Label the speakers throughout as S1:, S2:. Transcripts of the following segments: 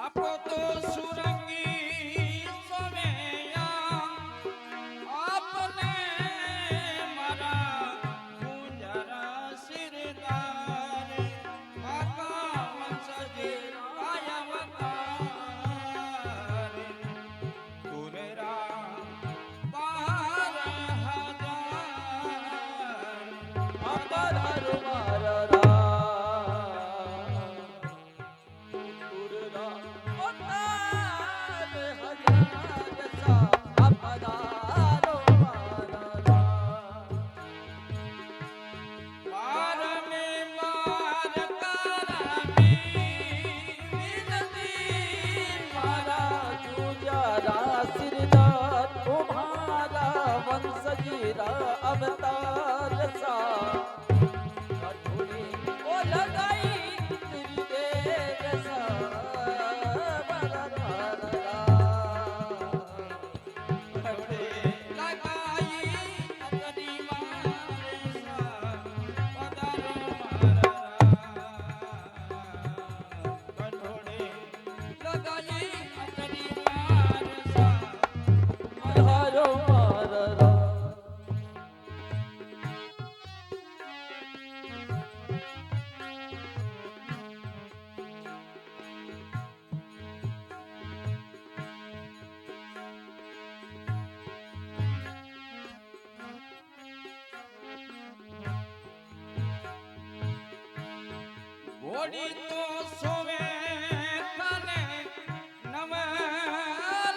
S1: આપો તો સુરંગી સોમૈયા આપને મારા ગુંજરા સિરદાર કાકા વંશજી કાયવતાર કુરેરા બાર હજાર બાર મે બાર કરાવી વિનતી મારા
S2: અવતાર સા કઠોળી ઓ લગાઈ તેરી દેર સા હરો મારા
S1: ઘોડી તો સોવે તને નવ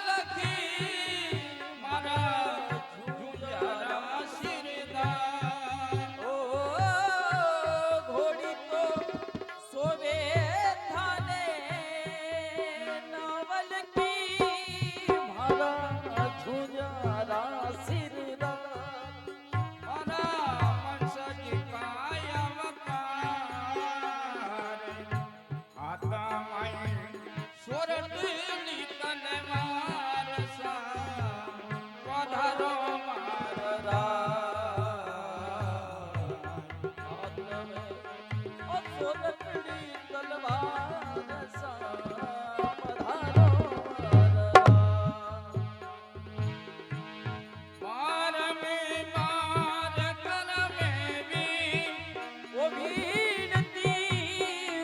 S1: લખી મારા જુજારા શિરદાર
S2: ઓ ઘોડી તો સોવે થાને નવલ કી મારા ઝુંઝારા સિરદાર
S1: મારા વંશજી કાયવતાર આતા માઈ સોરઠની તને મારસા પધારો મારા
S2: સોલકડી તલવાર સા
S1: બાર મે બાર કરમે વી
S2: ઓ વીણતી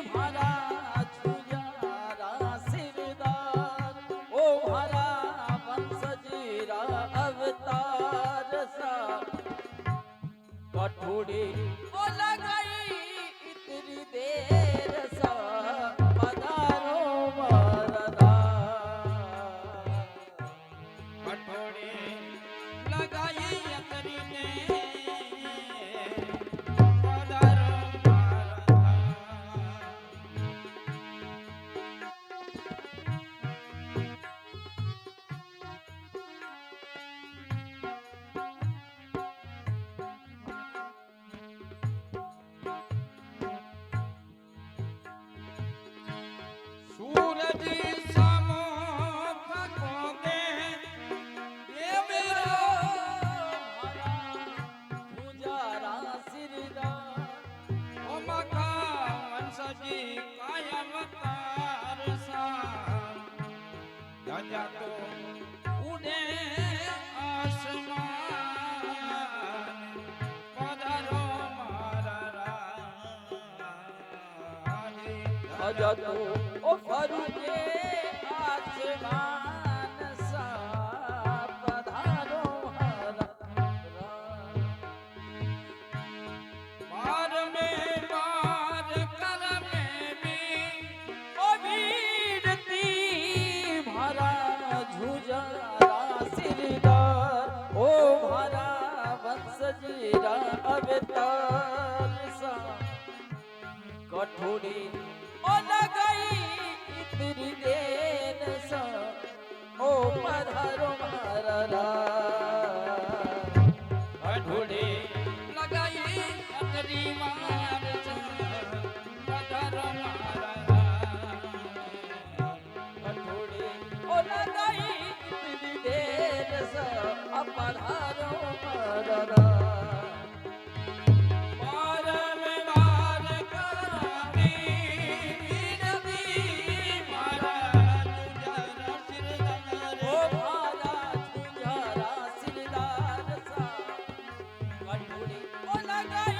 S2: મારા છુજારા સિરદાર ઓ મારા વંશજીરા અવતાર સા કઠોળી ઓ લગાઈ ઇતરી દેર સા પધારો મારા
S1: કઠોળે લગાઈ અતરીને પધારો મારા સૂરજી સામો થકો દે એ મેરો
S2: ઝુંઝારા સિરદાર
S1: ઓ મખા વંશજી કાયવતાર સા ધજા તો ઉડે આસમાન પધારો મારા રાજ
S2: અજતો ઓ ફરુજે આસમાન સા પધારો હરા
S1: બાર મે બાર કરમે વી
S2: ઓ વીણતી મારા ઝુંઝારા સિરદાર ઓ મારા વંશજીરા અવતાર સા કઠોળી ઓ લગાઈ ઇતરી દેર સા ઓ પધારો મારા
S1: અઢોળે લગાઈ અતરી મારસા પધારો મારા
S2: કઠોળી ઓ લગાઈ ઇતરી દેર સા પધારો મારા
S1: બાર મે બાર કરમી વિનતી મારા
S2: કઠોળે ઓ લગાઈ